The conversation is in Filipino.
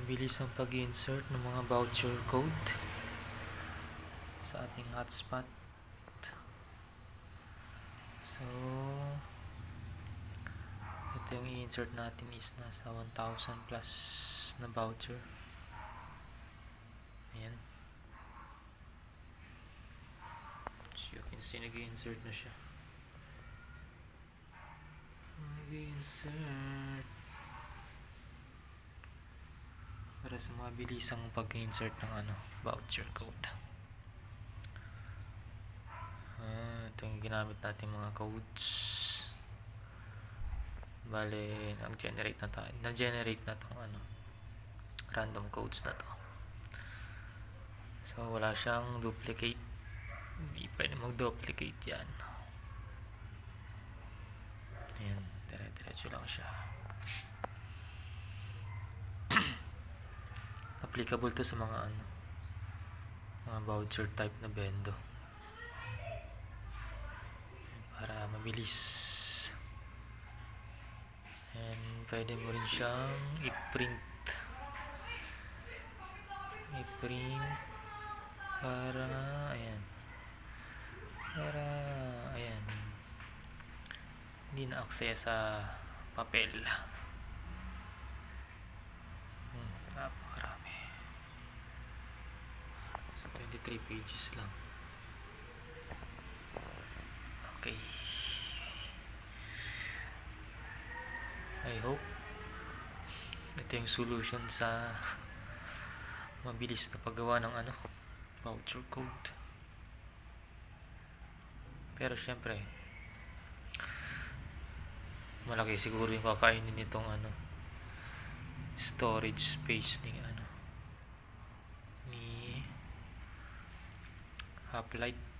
Mabilis ang pag-insert ng mga voucher code sa ating hotspot. So, ito yung i-insert natin is nasa 1,000 plus na voucher. Ayan. So, you can see nag-i-insert na siya. Nag-i-insert para sa mabilisang pag-insert ng voucher code. Ito yung ginamit natin mga codes. Bale, nag-generate na tayo. Na-generate na tong random codes na to. So, wala siyang duplicate. Hindi pwede mag-duplicate yan. Ayan, dire-diretso lang siya. Applicable to sa mga mga voucher type na bendo. Para mabilis. And pwede mo rin siyang i-print para ayan hindi na aksaya sa papel. Napakarami. So 23 pages lang. Okay, I hope ito yung solution sa mabilis na paggawa ng voucher code. Pero syempre malaki siguro yung kakainin nitong storage space ni Hoplite.